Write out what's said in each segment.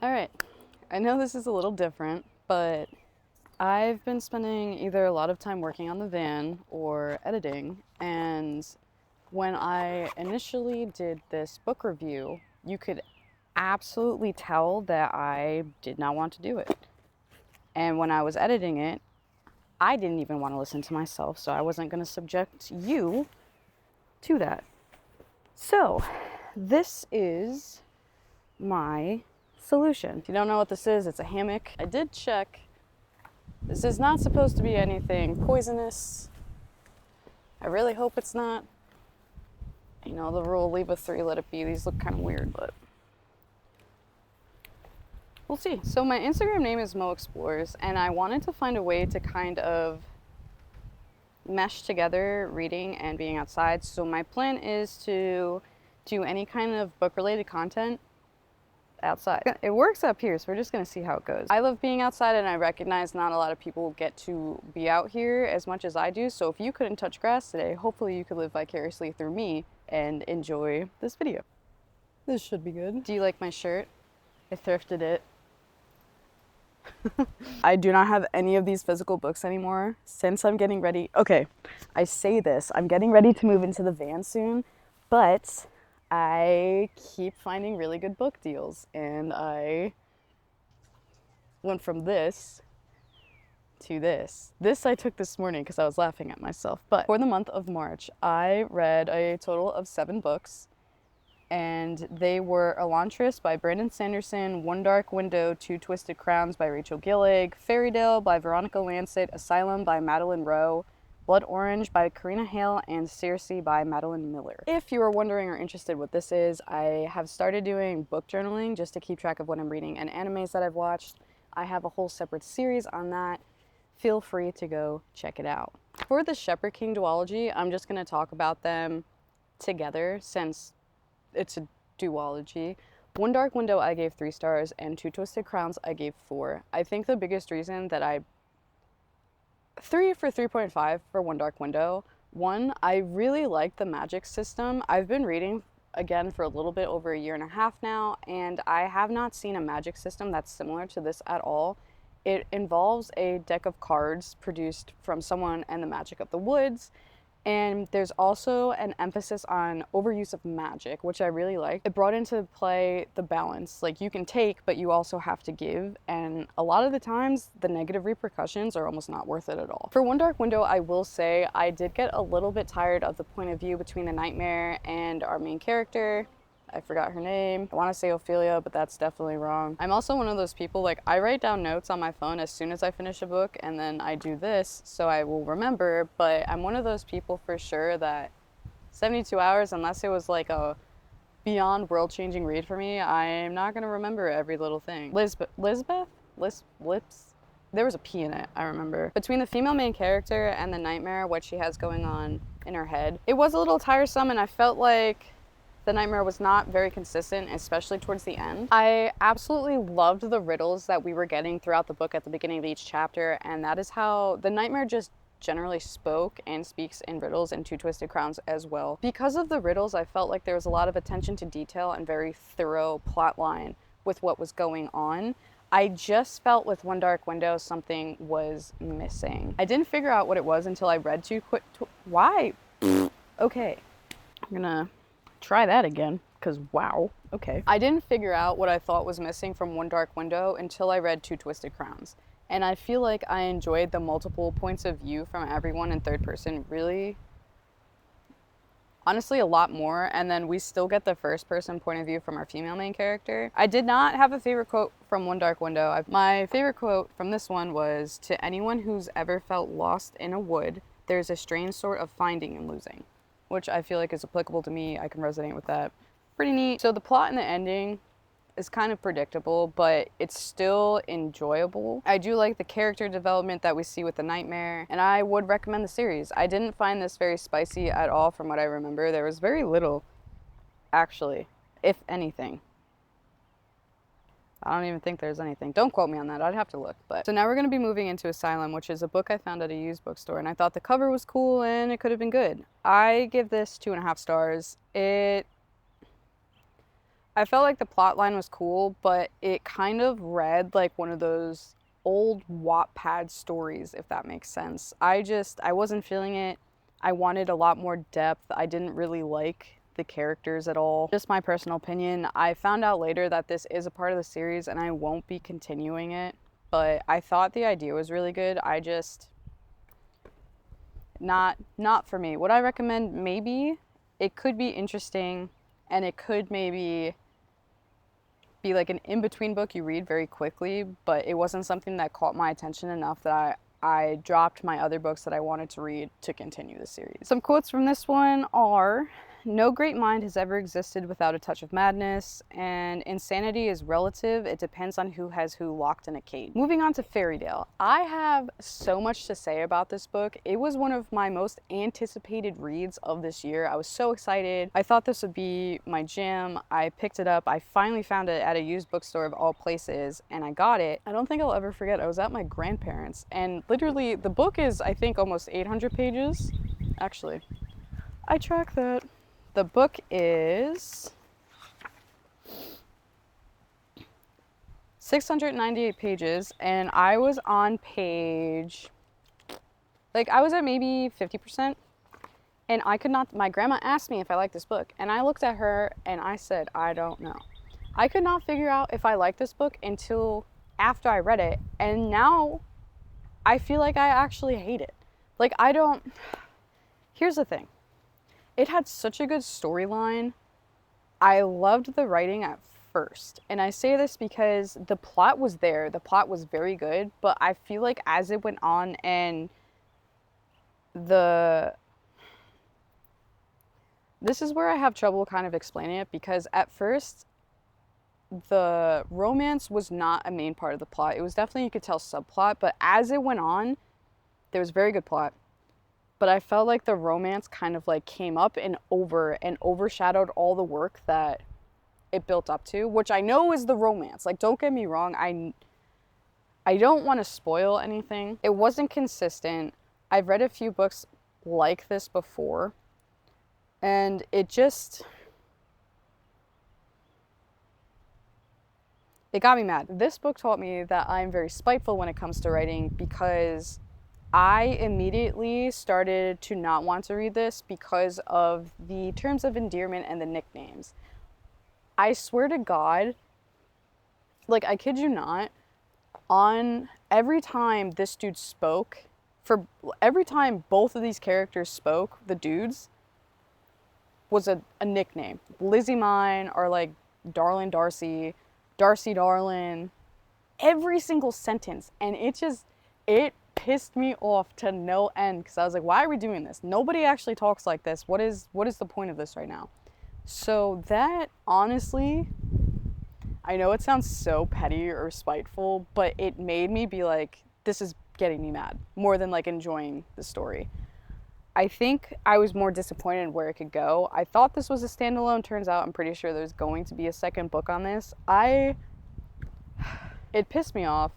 All right, I know this is a little different, but I've been spending either a lot of time working on the van or editing, and when I initially did this book review, you could absolutely tell that I did not want to do it. And when I was editing it, I didn't even want to listen to myself, so I wasn't going to subject you to that. So, this is my solution. If you don't know what this is, it's a hammock. I did check. This is not supposed to be anything poisonous. I really hope it's not. You know, the rule, leave a 3, let it be. These look kind of weird, but we'll see. So my Instagram name is Mo Explores, and I wanted to find a way to kind of mesh together reading and being outside. So my plan is to do any kind of book-related content outside. It works up here, so we're just gonna see how it goes. I love being outside, and I recognize not a lot of people get to be out here as much as I do, so if you couldn't touch grass today, hopefully you could live vicariously through me and enjoy this video. This should be good. Do you like my shirt? I thrifted it. I do not have any of these physical books anymore since I'm getting ready. Okay, I say this, I'm getting ready to move into the van soon, but I keep finding really good book deals, and I went from this to this. This I took this morning because I was laughing at myself. But for the month of March, I read a total of 7 books, and they were Elantris by Brandon Sanderson, One Dark Window, Two Twisted Crowns by Rachel Gillig, Fairytale by Veronica Lancet, Asylum by Madeline Rowe, Blood Orange by Karina Hale, and Circe by Madeline Miller. If you are wondering or interested what this is, I have started doing book journaling just to keep track of what I'm reading and animes that I've watched. I have a whole separate series on that. Feel free to go check it out. For the Shepherd King duology, I'm just going to talk about them together since it's a duology. One Dark Window I gave 3 stars, and Two Twisted Crowns I gave 4. I think the biggest reason that 3 for 3.5 for One Dark Window. One, I really like the magic system. I've been reading again for a little bit over a year and a half now, and I have not seen a magic system that's similar to this at all. It involves a deck of cards produced from someone and the magic of the woods, and there's also an emphasis on overuse of magic, which I really like. It brought into play the balance. Like, you can take, but you also have to give, and a lot of the times the negative repercussions are almost not worth it at all. For One Dark Window, I will say I did get a little bit tired of the point of view between the nightmare and our main character. I forgot her name. I want to say Ophelia, but that's definitely wrong. I'm also one of those people, like, I write down notes on my phone as soon as I finish a book, and then I do this so I will remember, but I'm one of those people for sure that 72 hours, unless it was like a beyond world-changing read for me, I'm not going to remember every little thing. Lisbeth? Lips? There was a P in it, I remember. Between the female main character and the nightmare, what she has going on in her head, it was a little tiresome, and I felt like the nightmare was not very consistent, especially towards the end. I absolutely loved the riddles that we were getting throughout the book at the beginning of each chapter, and that is how the nightmare just generally spoke and speaks in riddles and Two Twisted Crowns as well. Because of the riddles, I felt like there was a lot of attention to detail and very thorough plot line with what was going on. I just felt with One Dark Window something was missing. I didn't figure out what it was until I read why? Okay, I'm gonna try that again, because wow, okay. I didn't figure out what I thought was missing from One Dark Window until I read Two Twisted Crowns. And I feel like I enjoyed the multiple points of view from everyone in third person really, honestly, a lot more. And then we still get the first person point of view from our female main character. I did not have a favorite quote from One Dark Window. My favorite quote from this one was, "To anyone who's ever felt lost in a wood, there's a strange sort of finding and losing," which I feel like is applicable to me. I can resonate with that. Pretty neat. So the plot and the ending is kind of predictable, but it's still enjoyable. I do like the character development that we see with the nightmare, and I would recommend the series. I didn't find this very spicy at all from what I remember. There was very little, actually, if anything. I don't even think there's anything. Don't quote me on that. I'd have to look. But so now we're going to be moving into Asylum, which is a book I found at a used bookstore, and I thought the cover was cool and it could have been good. I give this 2.5 stars. I felt like the plot line was cool, but it kind of read like one of those old Wattpad stories, if that makes sense. I wasn't feeling it. I wanted a lot more depth. I didn't really like the characters at all. Just my personal opinion. I found out later that this is a part of the series and I won't be continuing it, but I thought the idea was really good. I just not for me. Would I recommend? Maybe. It could be interesting and it could maybe be like an in-between book you read very quickly, but it wasn't something that caught my attention enough that I dropped my other books that I wanted to read to continue the series. Some quotes from this one are, "No great mind has ever existed without a touch of madness, and insanity is relative. It depends on who has who locked in a cage." Moving on to Fairytale. I have so much to say about this book. It was one of my most anticipated reads of this year. I was so excited. I thought this would be my jam. I picked it up. I finally found it at a used bookstore of all places, and I got it. I don't think I'll ever forget. I was at my grandparents', and literally the book is, I think, almost 800 pages. Actually, I track that. The book is 698 pages, and I was on page, like, I was at maybe 50%, and I could not, my grandma asked me if I liked this book, and I looked at her and I said, I don't know. I could not figure out if I liked this book until after I read it, and now I feel like I actually hate it. Like, I don't, here's the thing. It had such a good storyline. I loved the writing at first. And I say this because the plot was there. The plot was very good. But I feel like as it went on and this is where I have trouble kind of explaining it, because at first the romance was not a main part of the plot. It was definitely, you could tell, subplot. But as it went on, there was very good plot. But I felt like the romance kind of like came up and overshadowed all the work that it built up to, which I know is the romance. Like, don't get me wrong, I don't want to spoil anything. It wasn't consistent. I've read a few books like this before, and it got me mad. This book taught me that I'm very spiteful when it comes to writing, because I immediately started to not want to read this because of the terms of endearment and the nicknames. I swear to God, like, I kid you not, on every time this dude spoke, for every time both of these characters spoke, the dudes, was a nickname. Lizzie Mine, or like Darling Darcy, Darcy Darlin, every single sentence. And it pissed me off to no end, because I was like, why are we doing this? Nobody actually talks like this. What is the point of this right now? So that, honestly, I know it sounds so petty or spiteful, but it made me be like, this is getting me mad more than like enjoying the story. I think I was more disappointed where it could go. I thought this was a standalone. Turns out I'm pretty sure there's going to be a second book on this. It pissed me off.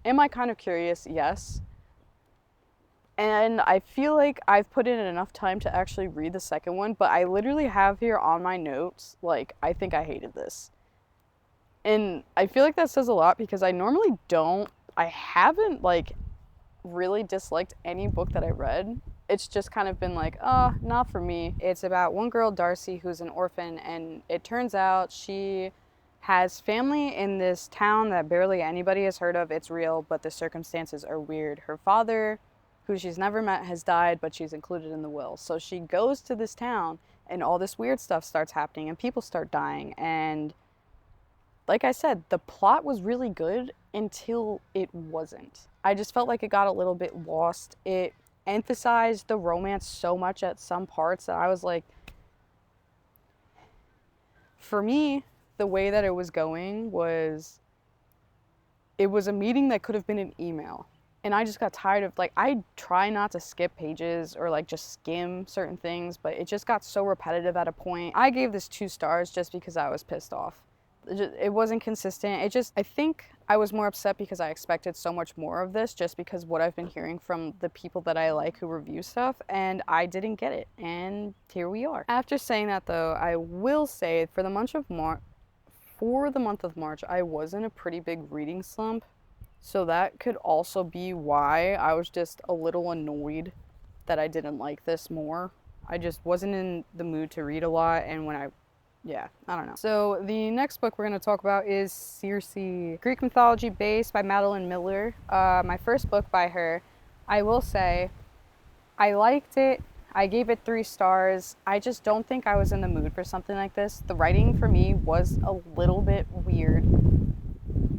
Am I kind of curious? Yes. And I feel like I've put in enough time to actually read the second one, but I literally have here on my notes, like, I think I hated this. And I feel like that says a lot, because I normally I haven't, like, really disliked any book that I read. It's just kind of been like, oh, not for me. It's about one girl, Darcy, who's an orphan, and it turns out she has family in this town that barely anybody has heard of. It's real, but the circumstances are weird. Her father, who she's never met, has died, but she's included in the will. So she goes to this town, and all this weird stuff starts happening, and people start dying. And like I said, the plot was really good until it wasn't. I just felt like it got a little bit lost. It emphasized the romance so much at some parts that I was like, for me, the way that it was going was, it was a meeting that could have been an email. And I just got tired of, like, I try not to skip pages or like just skim certain things, but it just got so repetitive at a point. I gave this 2 stars just because I was pissed off. It wasn't consistent. I think I was more upset because I expected so much more of this, just because what I've been hearing from the people that I like who review stuff, and I didn't get it. And here we are. After saying that though, I will say for the month of March, for the month of March, I was in a pretty big reading slump. So that could also be why I was just a little annoyed that I didn't like this more. I just wasn't in the mood to read a lot, and yeah, I don't know. So the next book we're going to talk about is Circe, Greek mythology based by Madeline Miller. My first book by her. I will say, I liked it. I gave it 3 stars. I just don't think I was in the mood for something like this. The writing for me was a little bit weird.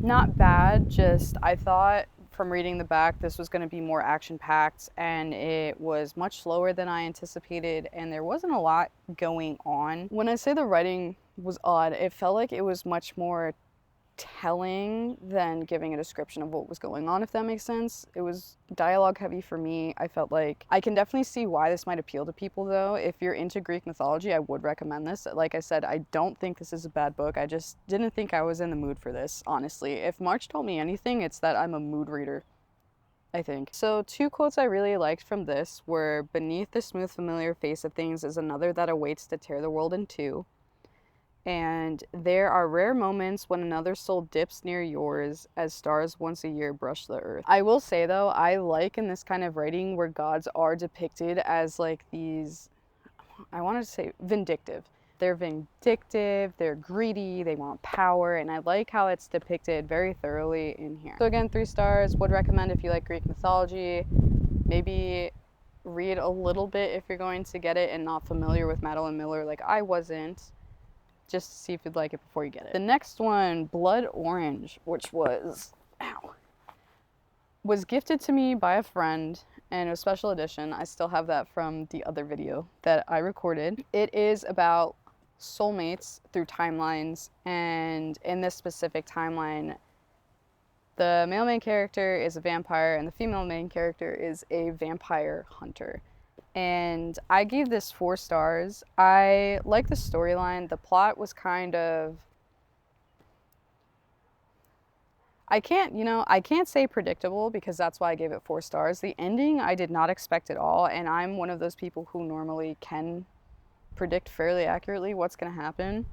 Not bad, just I thought from reading the back this was going to be more action-packed, and it was much slower than I anticipated, and there wasn't a lot going on. When I say the writing was odd, it felt like it was much more telling than giving a description of what was going on, if that makes sense. It was dialogue heavy for me. I felt like I can definitely see why this might appeal to people though. If you're into Greek mythology, I would recommend this. Like I said, I don't think this is a bad book. I just didn't think I was in the mood for this, honestly. If March told me anything, it's that I'm a mood reader, I think. So 2 quotes I really liked from this were, "Beneath the smooth familiar face of things is another that awaits to tear the world in two," and "There are rare moments when another soul dips near yours as stars once a year brush the earth." I will say though, I like in this kind of writing where gods are depicted as like these, I want to say vindictive. They're vindictive, they're greedy, they want power, and I like how it's depicted very thoroughly in here. So again, 3 stars, would recommend if you like Greek mythology. Maybe read a little bit if you're going to get it and not familiar with Madeline Miller like I wasn't, just to see if you'd like it before you get it. The next one, Blood Orange, which was gifted to me by a friend, and it was special edition. I still have that from the other video that I recorded. It is about soulmates through timelines, and in this specific timeline, the male main character is a vampire and the female main character is a vampire hunter. And I gave this 4 stars. I like the storyline. The plot was kind of, I can't say predictable because that's why I gave it 4 stars. The ending I did not expect at all, and I'm one of those people who normally can predict fairly accurately what's going to happen.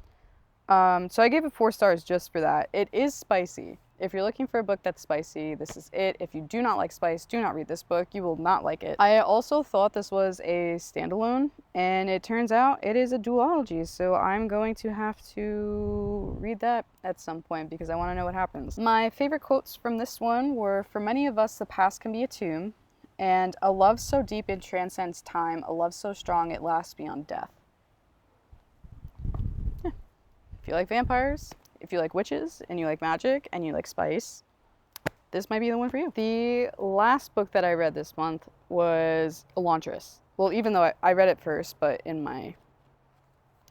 So I gave it 4 stars just for that. It is spicy. If you're looking for a book that's spicy, this is it. If you do not like spice, do not read this book. You will not like it. I also thought this was a standalone, and it turns out it is a duology, so I'm going to have to read that at some point because I want to know what happens. My favorite quotes from this one were, "For many of us, the past can be a tomb," and "A love so deep it transcends time, a love so strong it lasts beyond death." Yeah. If you like vampires, if you like witches, and you like magic, and you like spice, this might be the one for you. The last book that I read this month was Elantris. Well, even though I read it first, but in my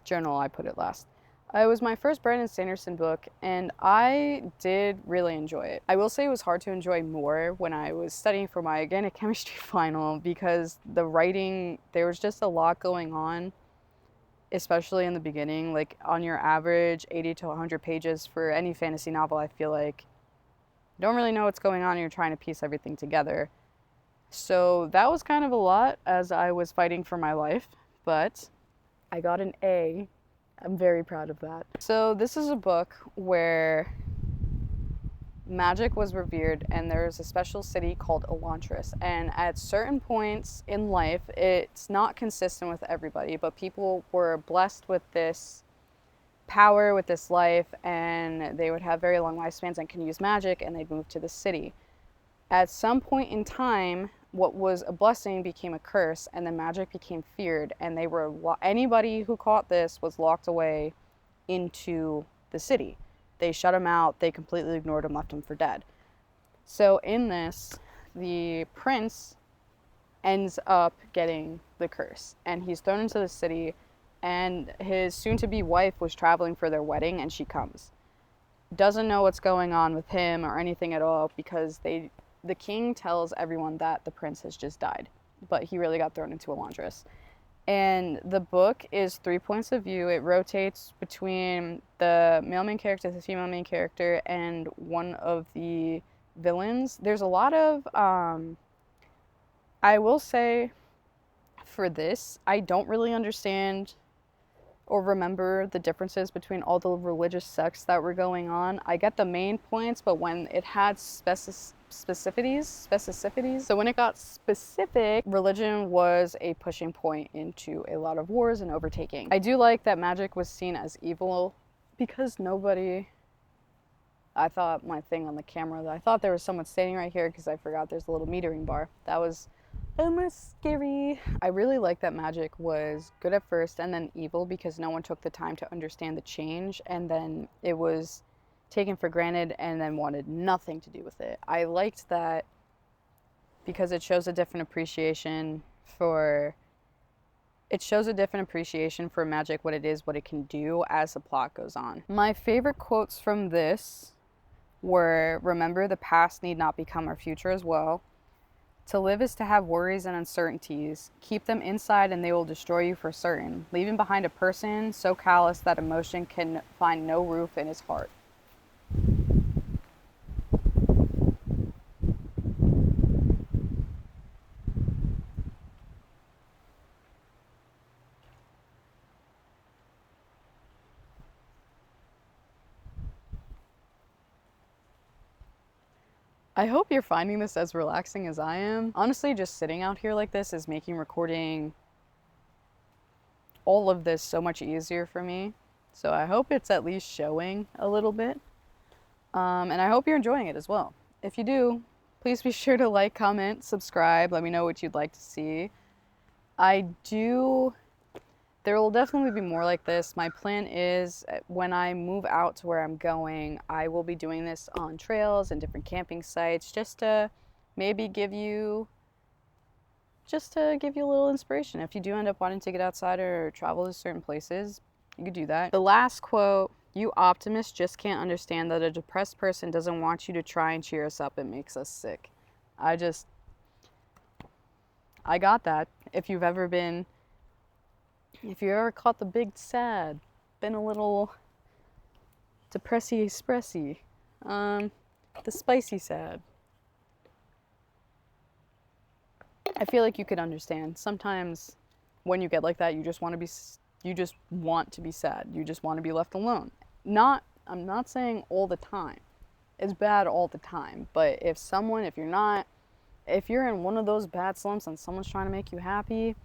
journal I put it last. It was my first Brandon Sanderson book, and I did really enjoy it. I will say it was hard to enjoy more when I was studying for my organic chemistry final because the writing, there was just a lot going on, especially in the beginning. Like on your average 80 to 100 pages for any fantasy novel, I feel like you don't really know what's going on and you're trying to piece everything together. So that was kind of a lot as I was fighting for my life, but I got an A. I'm very proud of that. So this is a book where magic was revered, and there's a special city called Elantris, and at certain points in life it's not consistent with everybody, but people were blessed with this power, with this life, and they would have very long lifespans and can use magic, and they'd move to the city. At some point in time, what was a blessing became a curse, and the magic became feared, and they were anybody who caught this was locked away into the city. They shut him out, they completely ignored him, left him for dead. So in this, the prince ends up getting the curse, and he's thrown into the city, and his soon-to-be wife was traveling for their wedding, and she comes. Doesn't know what's going on with him or anything at all because the king tells everyone that the prince has just died, but he really got thrown into Elantris. And the book is 3 points of view. It rotates between the male main character, the female main character, and one of the villains. There's a lot of, I will say for this, I don't really understand or remember the differences between all the religious sects that were going on. I get the main points, but when it had specificities. So when it got specific, religion was a pushing point into a lot of wars and overtaking. I do like that magic was seen as evil because nobody... I thought my thing on the camera, I thought there was someone standing right here because I forgot there's a little metering bar. That was almost scary. I really like that magic was good at first and then evil because no one took the time to understand the change, and then it was taken for granted and then wanted nothing to do with it. I liked that because it shows a different appreciation for magic, what it is, what it can do as the plot goes on. My favorite quotes from this were, remember the past need not become our future as well. To live is to have worries and uncertainties. Keep them inside and they will destroy you for certain, leaving behind a person so callous that emotion can find no roof in his heart. I hope you're finding this as relaxing as I am. Honestly, just sitting out here like this is making recording all of this so much easier for me. So I hope it's at least showing a little bit. And I hope you're enjoying it as well. If you do, please be sure to like, comment, subscribe. Let me know what you'd like to see. There will definitely be more like this. My plan is when I move out to where I'm going, I will be doing this on trails and different camping sites just to maybe give you a little inspiration. If you do end up wanting to get outside or travel to certain places, you could do that. The last quote, you optimists just can't understand that a depressed person doesn't want you to try and cheer us up. It makes us sick. I got that. If you've ever caught the big sad, been a little depressy expressy, the spicy sad, I feel like you could understand. Sometimes when you get like that, you just want to be sad. You just want to be left alone. I'm not saying all the time. It's bad all the time. But if you're in one of those bad slumps and someone's trying to make you happy,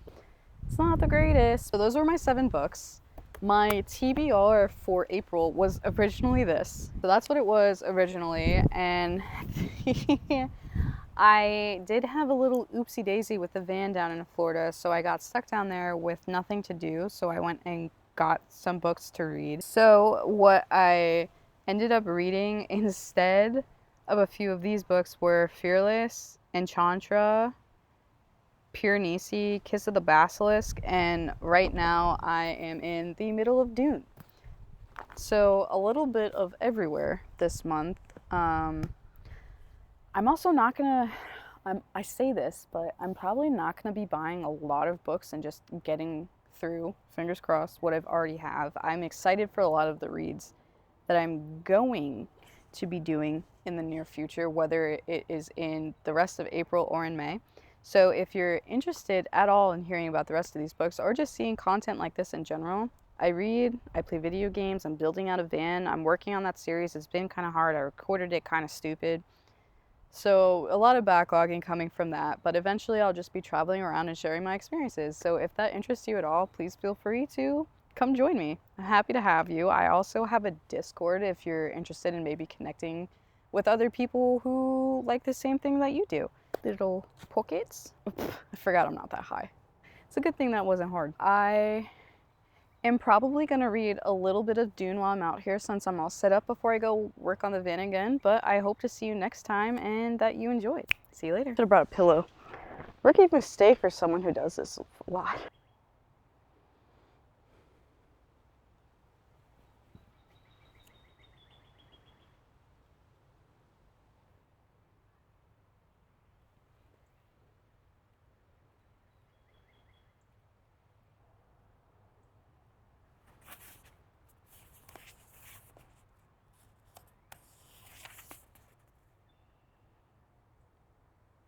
it's not the greatest. So those were my 7 books. My TBR for April was originally this. So that's what it was originally. And I did have a little oopsie daisy with the van down in Florida. So I got stuck down there with nothing to do. So I went and got some books to read. So what I ended up reading instead of a few of these books were Fearless, Enchantra, Pure Nisi, Kiss of the Basilisk, and right now I am in the middle of Dune. So a little bit of everywhere this month. I'm also not gonna, I say this, but I'm probably not gonna be buying a lot of books and just getting through, fingers crossed, what I've already have. I'm excited for a lot of the reads that I'm going to be doing in the near future, whether it is in the rest of April or in May. So if you're interested at all in hearing about the rest of these books or just seeing content like this in general, I read, I play video games, I'm building out a van, I'm working on that series. It's been kind of hard. I recorded it kind of stupid. So a lot of backlogging coming from that, but eventually I'll just be traveling around and sharing my experiences. So if that interests you at all, please feel free to come join me. I'm happy to have you. I also have a Discord if you're interested in maybe connecting with other people who like the same thing that you do. Little pockets. I forgot I'm not that high. It's a good thing that wasn't hard. I am probably gonna read a little bit of Dune while I'm out here since I'm all set up before I go work on the van again, but I hope to see you next time and that you enjoyed. See you later. Should have brought a pillow. Rookie mistake for someone who does this a lot.